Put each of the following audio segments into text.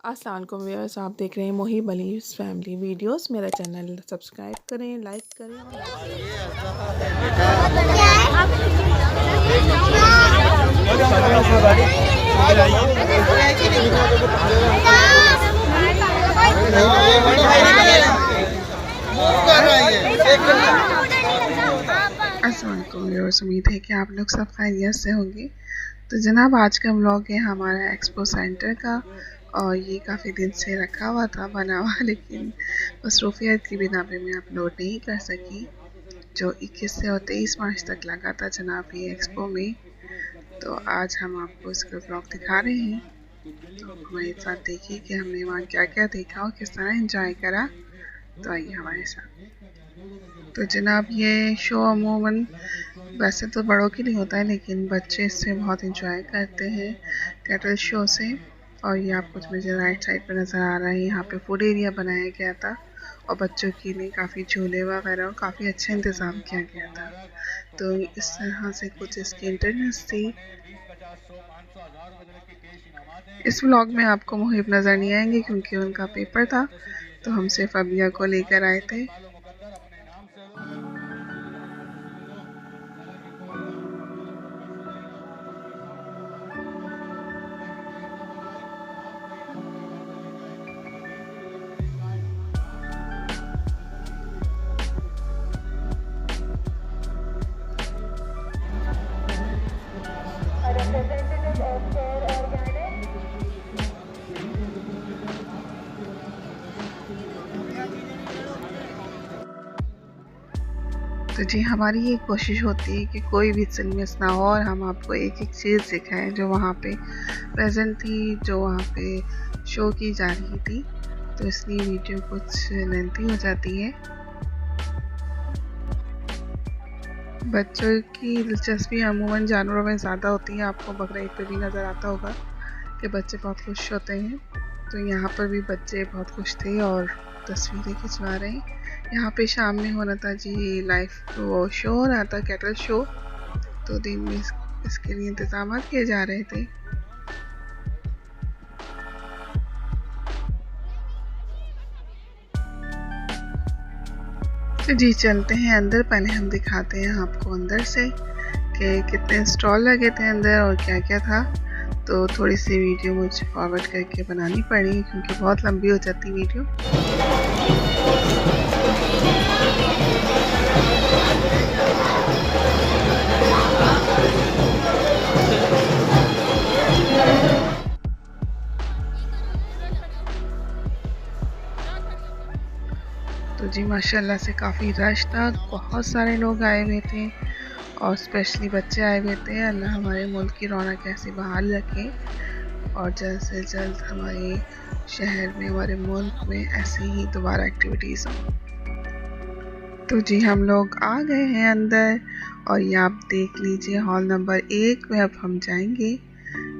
अस्सलाम वालेकुम व्यूअर्स, आप देख रहे हैं मोहिब अली's फैमिली वीडियोस। मेरा चैनल सब्सक्राइब करें, लाइक करें अस्सलाम वालेकुम व्यूअर्स, उम्मीद है कि आप लोग सब खैरियत से होंगे। तो जनाब, आज का व्लॉग है हमारा एक्सपो सेंटर का, और ये काफ़ी दिन से रखा हुआ था बना हुआ, लेकिन मसरूफियत की बिना पे मैं अपलोड नहीं कर सकी। जो 21 से और 23 मार्च तक लगा था जनाब ये एक्सपो में, तो आज हम आपको इसका व्लॉग दिखा रहे हैं। तो हमारे साथ देखिए कि हमने वहाँ क्या क्या देखा और किस तरह एंजॉय करा। तो आइए हमारे साथ। तो जनाब, ये शो अमूमन वैसे तो बड़ों के लिए होता है, लेकिन बच्चे इससे बहुत इंजॉय करते हैं कैटल शो से। और ये आपको मुझे राइट साइड पर नज़र आ रहा है, यहाँ पे फूड एरिया बनाया गया था और बच्चों के लिए काफ़ी झूले वगैरह और काफ़ी अच्छा इंतज़ाम किया गया था। तो इस तरह से कुछ इसकी इंटरनेट थी। इस व्लॉग में आपको मुहिब नज़र नहीं आएंगे क्योंकि उनका पेपर था, तो हम सिर्फ अबिया को लेकर आए थे। तो जी, हमारी ये कोशिश होती है कि कोई भी सीन मिस ना हो और हम आपको एक एक चीज़ दिखाएं जो वहाँ पे प्रेजेंट थी, जो वहाँ पे शो की जा रही थी। तो इसलिए वीडियो कुछ लेंथी हो जाती है। बच्चों की दिलचस्पी अमूमन जानवरों में ज़्यादा होती है। आपको बकरा ईद पे भी नज़र आता होगा कि बच्चे बहुत खुश होते हैं। तो यहाँ पर भी बच्चे बहुत खुश थे और तस्वीरें खिंचवा रहे हैं। यहाँ पे शाम में होना था जी लाइव वो शो हो रहा था, कैटल शो। तो दिन में इसके लिए इंतजाम किए जा रहे थे। तो जी चलते हैं अंदर। पहले हम दिखाते हैं आपको अंदर से कि कितने स्टॉल लगे थे अंदर और क्या क्या था। तो थोड़ी सी वीडियो मुझे फॉरवर्ड करके बनानी पड़ी क्योंकि बहुत लंबी हो जाती वीडियो। तो जी माशाल्लाह से काफ़ी रश था, बहुत सारे लोग आए हुए थे और स्पेशली बच्चे आए हुए थे। अल्लाह हमारे मुल्क की रौनक ऐसी बहाल रखे और जल्द से जल्द हमारे शहर में, हमारे मुल्क में ऐसी ही दोबारा एक्टिविटीज़ हों। तो जी हम लोग आ गए हैं अंदर और ये आप देख लीजिए हॉल नंबर 1 में अब हम जाएंगे।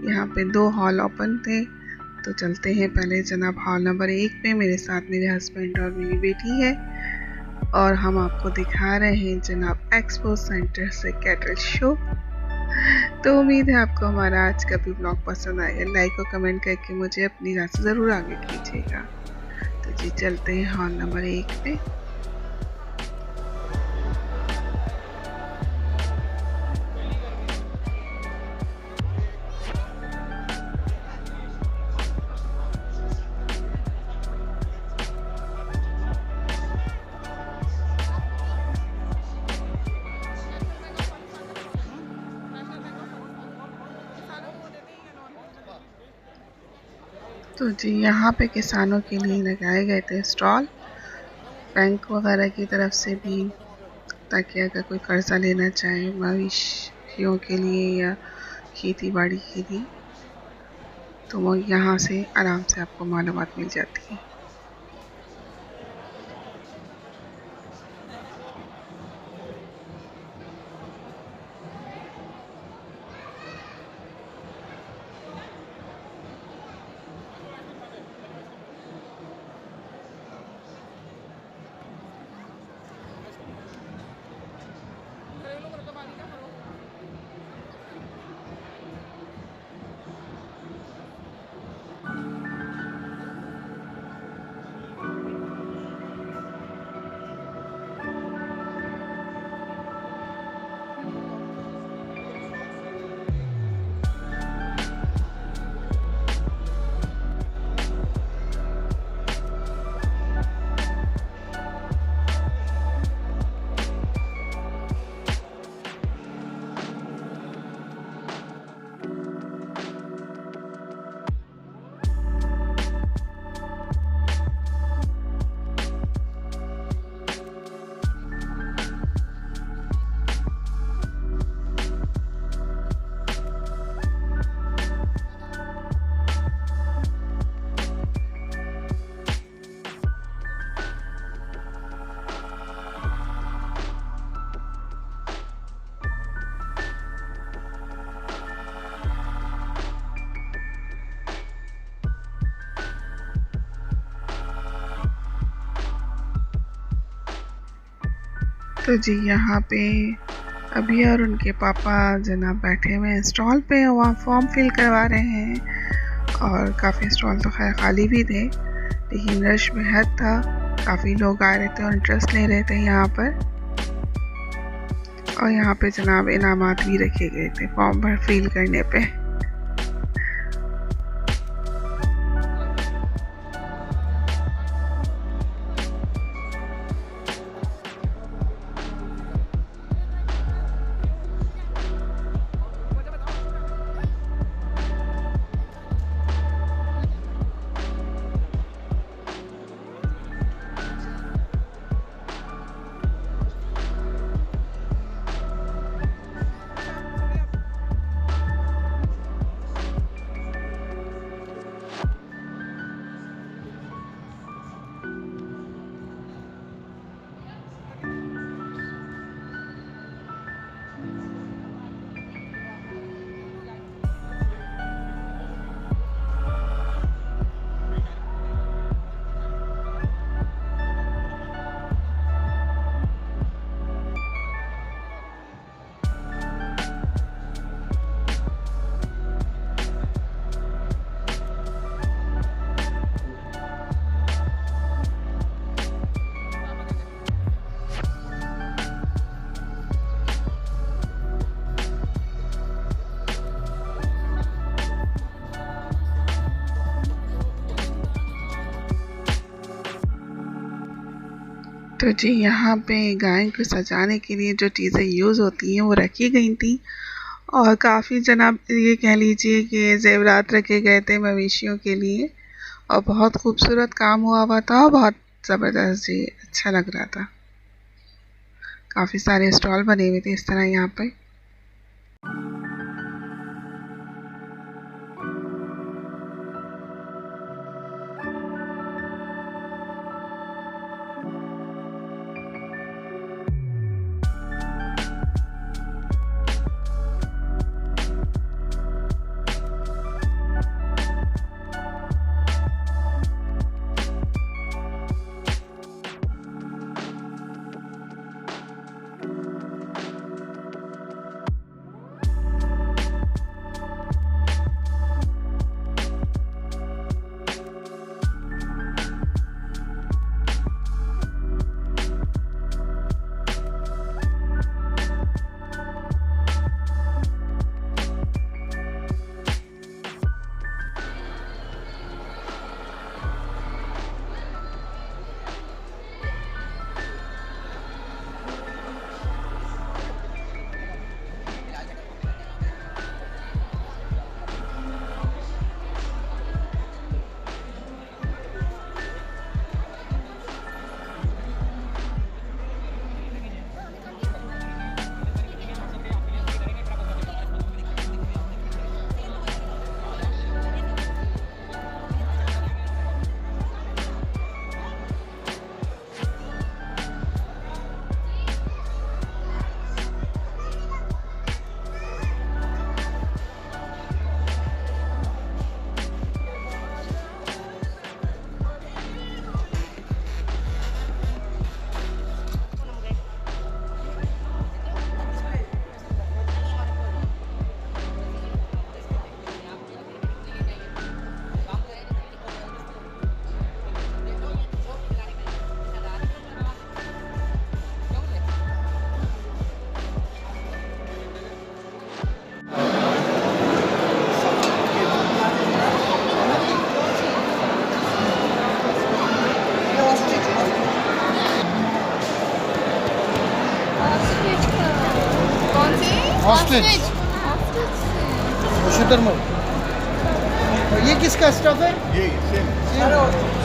यहाँ पे 2 हॉल ओपन थे, तो चलते हैं पहले जनाब हॉल नंबर 1 में। मेरे साथ मेरे हस्बैंड और मेरी बेटी है और हम आपको दिखा रहे हैं जनाब एक्सपो सेंटर से कैटल शो। तो उम्मीद है आपको हमारा आज का भी ब्लॉग पसंद आएगा। लाइक और कमेंट करके मुझे अपनी राय ज़रूर आगे कीजिएगा। तो जी चलते हैं हॉल नंबर 1 पे। तो जी यहाँ पे किसानों के लिए लगाए गए थे स्टॉल, बैंक वगैरह की तरफ से भी, ताकि अगर कोई कर्जा लेना चाहे मवेशियों के लिए या खेती बाड़ी के लिए, तो वो यहाँ से आराम से आपको मालूमात मिल जाती है। तो जी यहाँ पे अभी और उनके पापा जनाब बैठे हुए हैं स्टॉल पे, वहाँ फॉर्म फिल करवा रहे हैं। और काफ़ी स्टॉल तो खैर खाली भी थे, लेकिन रश बेहद था। काफ़ी लोग आ रहे थे और इंटरेस्ट ले रहे थे यहाँ पर। और यहाँ पे जनाब इनामात भी रखे गए थे फॉर्म पर फिल करने पे। तो जी यहाँ पे गाय को सजाने के लिए जो चीज़ें यूज़ होती हैं वो रखी गई थी। और काफ़ी जनाब ये कह लीजिए कि ज़ेवरात रखे गए थे मवेशियों के लिए। और बहुत खूबसूरत काम हुआ था और बहुत ज़बरदस्त जी, अच्छा लग रहा था। काफ़ी सारे स्टॉल बने हुए थे इस तरह यहाँ पे। ऑस्ट्रिच शुतुरमुर्ग। ये किसका स्टफ है? ये सेम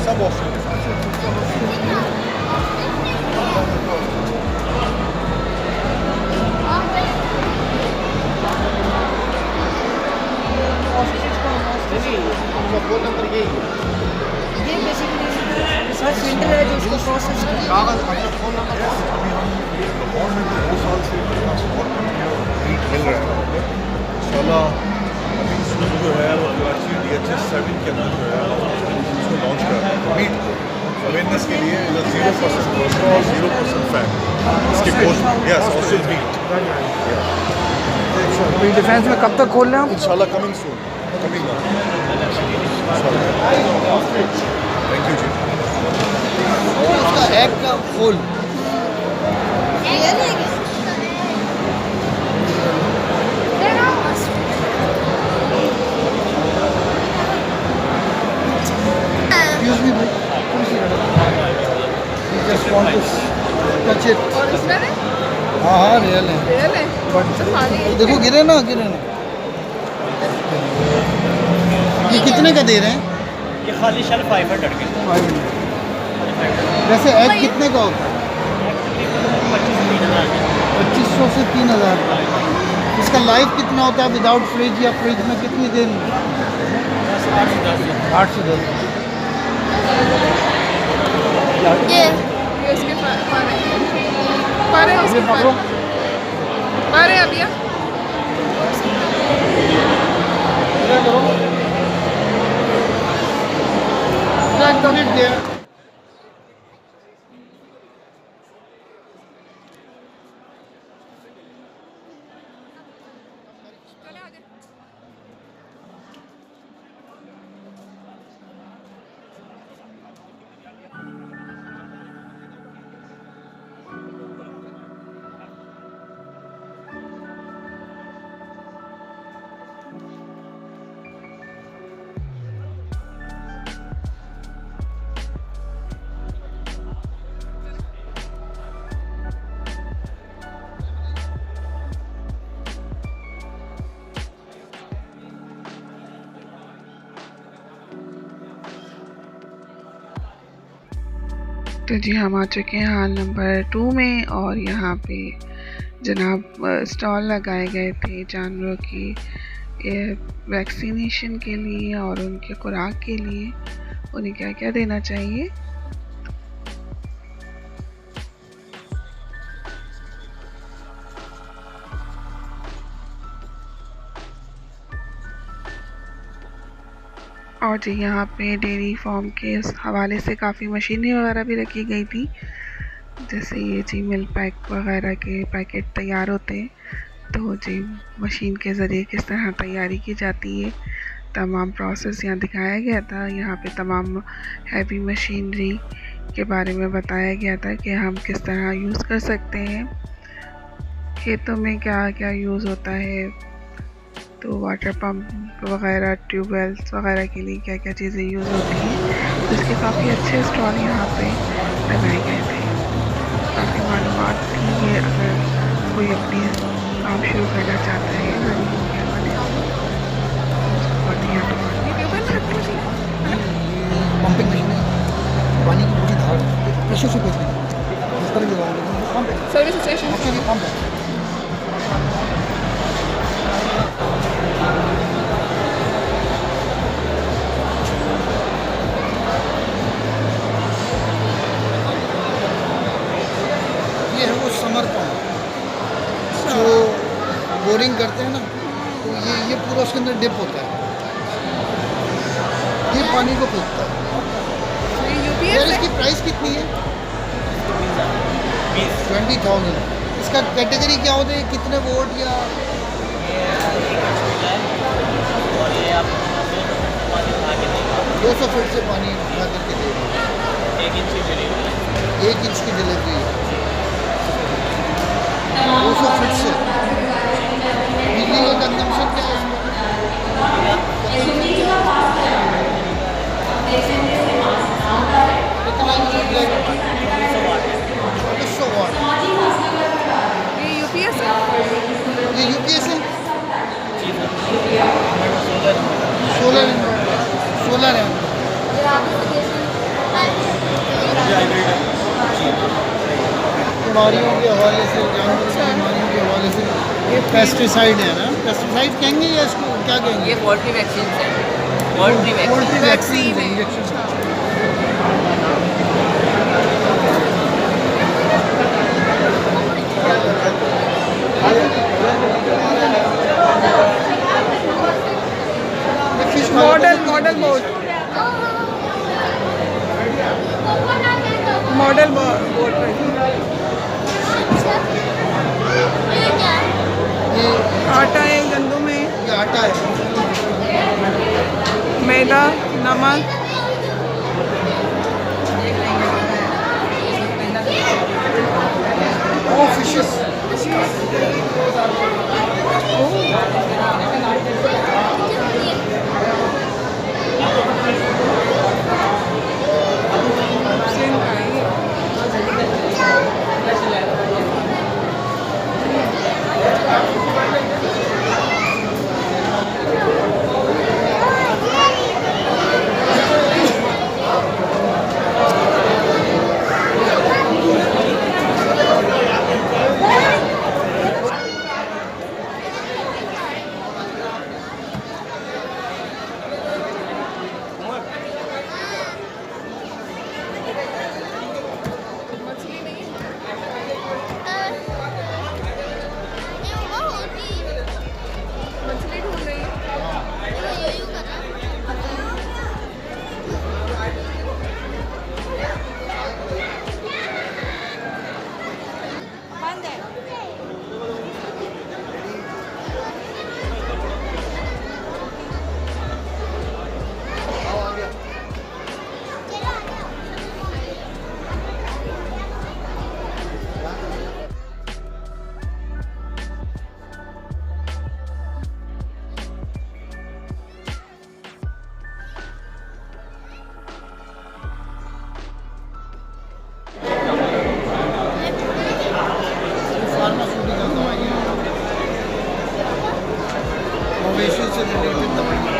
सब ऑस्ट्रिच। फोन नंबर यही है। ये बेसिकली रिसर्च सेंटर है जो उसको प्रोसेस करता है। कागज अपना फोन नंबर अभी हम ये लाहौर में 2 साल से ट्रांसपोर्ट मीट मिल रहा है। इंशाल्लाह अभी इसमें जो है वो कराची DHS 7 के अंदर जो है उसको लॉन्च कर रहे हैं मीट को। अवेयरनेस के लिए 0% कोलेस्ट्रॉल 0% फैट इसके पोस्ट या सॉसेज मीट अभी डिफेंस में कब तक खोल रहे हैं आप? इंशाल्लाह coming soon coming thank you ji. उसका एग का खोल Excuse me, just want to touch it. और इसमें है? हाँ हाँ रियल है रियल है? बट अच्छा, खाली है। देखो गिरे ना ये कितने का दे रहे हैं? ये खाली शेल 500 के 500। वैसे एग कितने का होता है? 2500 से 3000 का। इसका लाइफ कितना होता है विदाउट फ्रिज या फ्रिज में कितनी देर? 8 से 10। ये उसके पर है उसके पर है अभी रख दो। तो जी हम आ चुके हैं हॉल नंबर 2 में और यहाँ पे जनाब स्टॉल लगाए गए थे जानवरों की वैक्सीनेशन के लिए और उनके खुराक के लिए उन्हें क्या क्या देना चाहिए। और जी यहाँ पे डेयरी फार्म के उस हवाले से काफ़ी मशीनें वगैरह भी रखी गई थी, जैसे ये जी मिल्क पैक वगैरह के पैकेट तैयार होते हैं, तो जी मशीन के ज़रिए किस तरह तैयारी की जाती है तमाम प्रोसेस यहाँ दिखाया गया था। यहाँ पे तमाम हैवी मशीनरी के बारे में बताया गया था कि हम किस तरह यूज़ कर सकते हैं, खेतों में क्या क्या यूज़ होता है, तो वाटर पंप वगैरह ट्यूबवेल्स वगैरह के लिए क्या क्या चीज़ें यूज़ होती हैं। तो इसके काफ़ी अच्छे स्टॉल यहाँ पे लगाए गए थे, काफ़ी मालूमात थी ये अगर कोई अपनी काम शुरू करना चाहता है गरीबों के हवाले पंपिंग मशीन है, पानी की पूरी धार प्रेशर से कुछ नहीं इस तरह की पंप है, सर्विस स्टेशन उसके लिए पंप है। ये है वो समर पंप जो बोरिंग करते हैं ना, तो ये पूरा उसके अंदर डिप होता है, ये पानी को फेंकता है। यार इसकी प्राइस कितनी है? 20,000। इसका कैटेगरी क्या होता है, कितने वोट या? और ये आप 200 फीट से पानी उठा करके दे रहे हैं। 1 इंच की डिलीवरी 1 इंच की डिलीवरी है 200 फीट से। बिजली का कंजम्पशन क्या है कितना? 2400 वाट। ये यूपीएस है? ये यूपीएस है, सोलर है। बीमारियों के हवाले से, जानवरों की बीमारियों के हवाले से ये पेस्टिसाइड है ना, पेस्टिसाइड कहेंगे या इसको क्या कहेंगे? ये पोल्ट्री वैक्सीन है, पोल्ट्री पोल्ट्री वैक्सीन वैक्सीन है। इंजेक्शन। Model boat. मॉडल बोल रही थी। ये आटा है गंदम में, ये आटा है, मैदा, नमक, वो फिशेस। सेम का है ये। मछली ढूंढ रही है। फार्मास्यूटिकल दवाइयाँ, मवेशियों से रिलेटेड दवाइयाँ।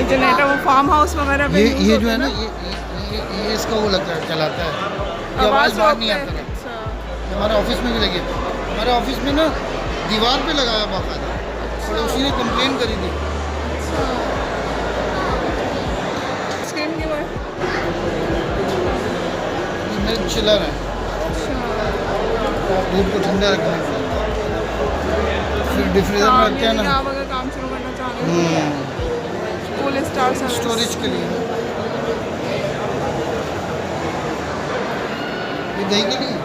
जनरेटर वो फार्म हाउस वगैरह पे यूज़ ये जो होता है ना, ये इसका वो लगता है, चलाता है, ये आवाज़ बाहर नहीं आता है। अच्छा। हमारे ऑफिस में भी लगी है। हमारे ऑफिस में ना दीवार पे लगाया बाकायदा, और उसी ने कंप्लेन करी थी। स्किन की वो है। ये मिल्क चिलर है, दूध को ठंडा रखने के लिए। फिर डिफ्रीजर में रखते हैं ना, आप अगर काम शुरू करना चाह रहे हैं फुल स्टार सर्विस। स्टोरेज के लिए। ये दही के लिए,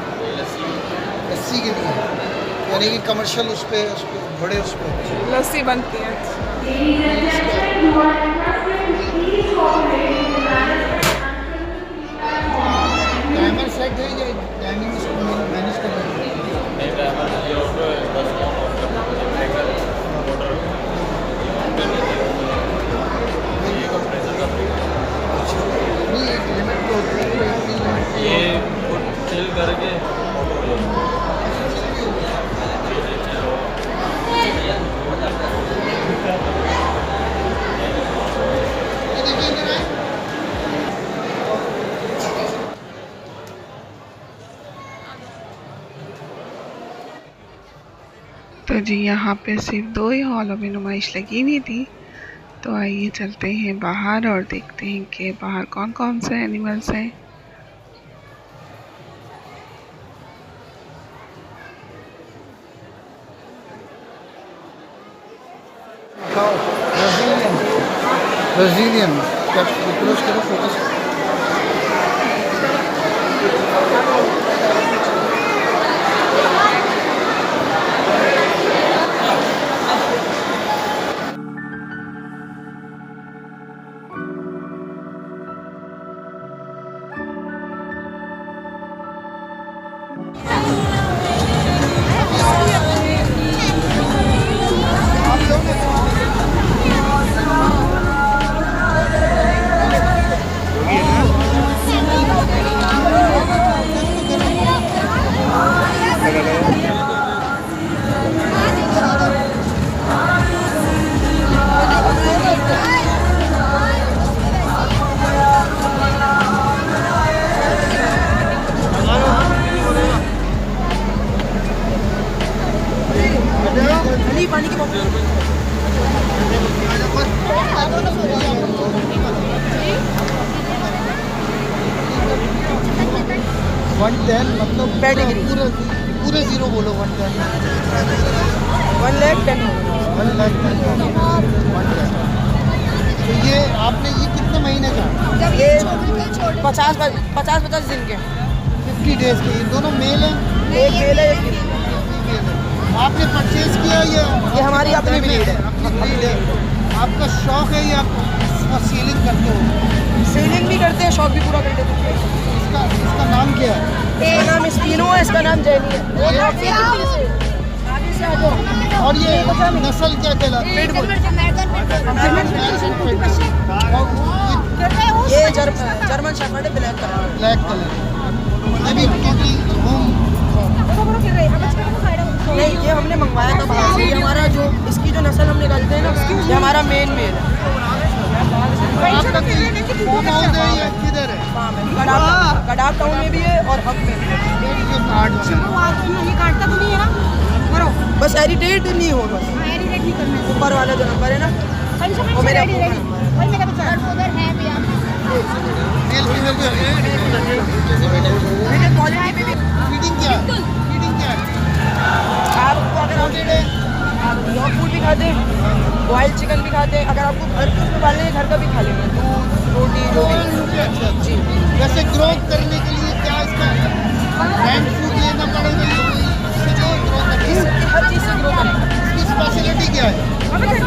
लस्सी के लिए, यानी कि कमर्शियल उस पे बड़े उस पे लस्सी बनती है। टाइमर सेट है या टाइमिंग इसको मैनेज कर रहे हैं? नहीं, एक लिमिट तो होती है, इतनी लिमिट ये चिल करके ये देखिए इधर आए। तो जी यहाँ पे सिर्फ 2 ही हॉलों में नुमाइश लगी हुई थी। तो आइए चलते हैं बाहर और देखते हैं कि बाहर कौन कौन से एनिमल्स हैं। ब्राज़ीलियन क्या क्लोज करो, फोकस। पानी की बोतल 110 मतलब Pedigree. पूरे जीरो बोलो 110 1,10,000 तो ये आपने ये कितने महीने का ये 50 दिन के 50 डेज के ये दोनों मेल हैं एक मेल है एक फीमेल। फीमेल है आपने परचेज किया ये हमारी अपनी ब्रीड है। अपनी ब्रीड है आपका शौक है या इसका सीलिंग करते हो सेलिंग भी करते हैं, शौक भी पूरा करते हैं। इसका नाम क्या है इसका नाम स्पीनो है, इसका नाम जैनी है। और ये नस्ल क्या कहलाती है ये जर्मन शेफर्ड है, ब्लैक कलर। ब्लैक कलर अभी टोटली होम नहीं, ये हमने मंगवाया था बाहर से। ये हमारा जो इसकी जो नस्ल हम निकालते हैं ना, ये हमारा मेन मेल है। आपका फार्म हाउस है या किधर है कडाप टाउन में भी है और हब में भी है। जो कार्ड है काटता तो नहीं है ना करो बस एडिटेड नहीं हो, बस एडिट नहीं करना ऊपर वाला जो नंबर है ना वो मेरा रेडी रेडी भाई मेरा बच्चा उधर है भी आप मेल फीमेल को मेरे क्वालिटी पे भी फीडिंग क्या है आपको अगर आप डॉग फूड भी खाते हैं, बॉइल्ड चिकन भी खाते हैं। अगर आपको घर पे उसमें पालने हैं, घर का भी खा लेंगे, दूध रोटी जो भी। जी वैसे ग्रो करने के लिए क्या इसका हैंड फूड लेना पड़ेगा इससे जो ग्रो करेगा हर चीज़ से ग्रो करेंगे। इसकी स्पेशलिटी क्या है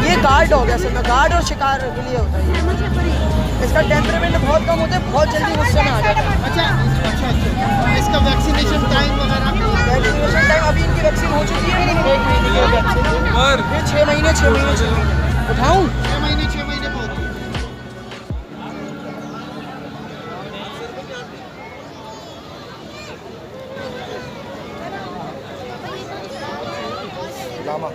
ये गार्ड हो गया, असल में गार्ड और शिकार के लिए होता है। इसका टेम्परेमेंट बहुत कम होता है, बहुत जल्दी गुस्से में आ जाता है। अच्छा इसका वैक्सीनेशन टाइम वगैरह वैक्सीनेशन टाइम अभी इनकी वैक्सीन हो चुकी है, 1 महीने की वैक्सीन। फिर 6 महीने उठाऊँ 6 महीने में होती है लामा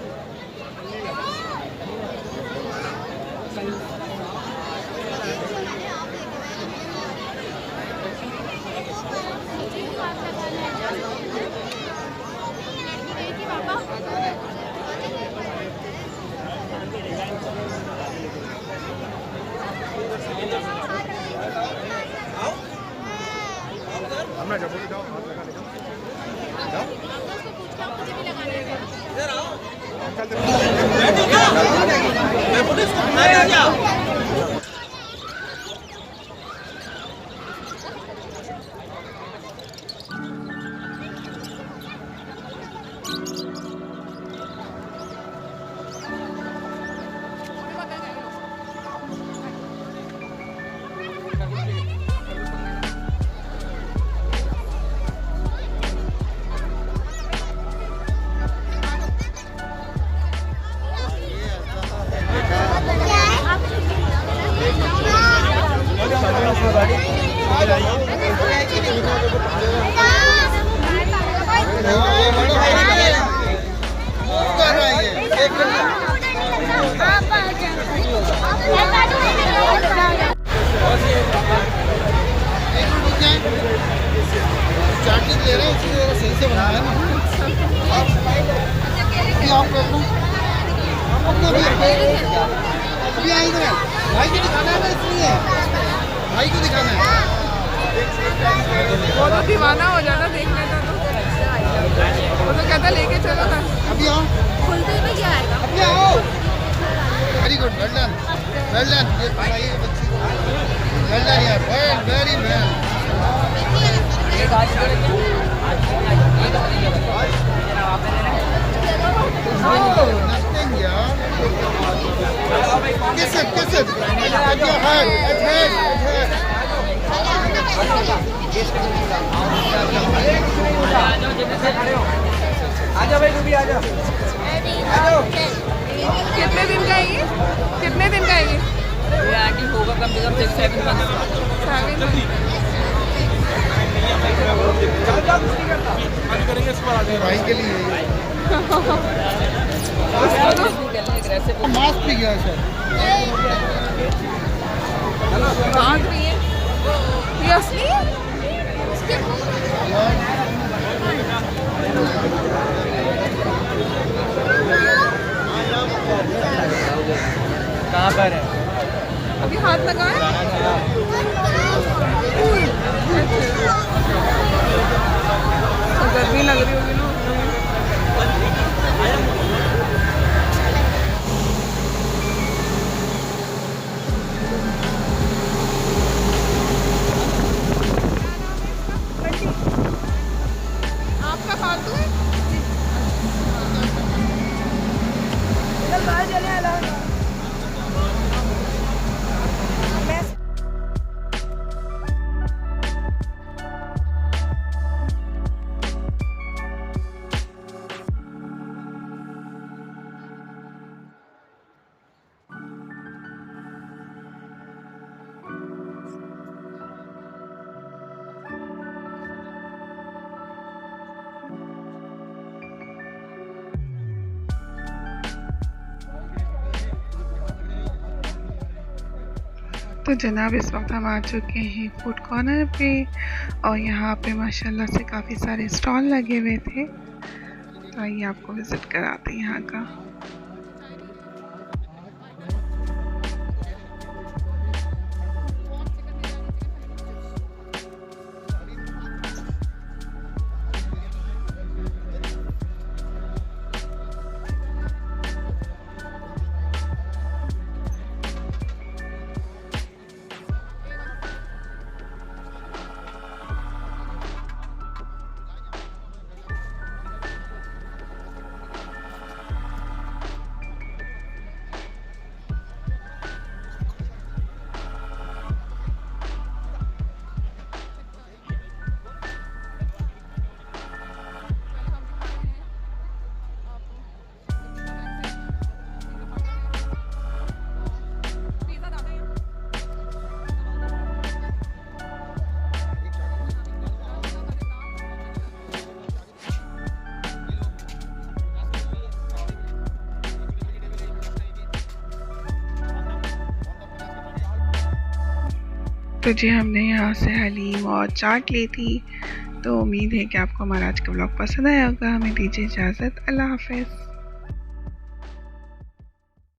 चार्जेस ले रहे हैं इसलिए जरा सही से बनाया है ना अभी आप कर लो आप अपना भी अभी आई इधर भाई को दिखाना है ना इसलिए भाई को दिखाना है वो तो दीवाना हो जाता देखने का, तो वो तो कहता लेके चलो ना। अभी आओ खुलते में क्या आएगा अभी आओ वेरी गुड वेल डन ये पढ़ाइए बच्ची वेल डन यार वेरी वेल nothing यार kiss it at your head at head आजा भाई रूबी आजा। कितने दिन का है ये? कितने दिन का है ये? ये आगे होगा कम से कम 6-7 मंथ। 7 मंथ। भाई के लिए मास्क भी गया सर दांत भी है ये असली है? यहाँ पर है। अभी हाथ लगाए। तो गर्मी लग रही होगी ना। आपका फालतू है? तो जनाब इस वक्त हम आ चुके हैं फूड कॉर्नर पे और यहाँ पे माशाल्लाह से काफ़ी सारे स्टॉल लगे हुए थे। तो आइए आपको विज़िट कराते हैं यहाँ का। तो जी हमने यहाँ से हलीम और चाट ली थी। तो उम्मीद है कि आपको हमारा आज का ब्लॉग पसंद आया होगा। हमें दीजिए इजाज़त। अल्लाह हाफ़िज़।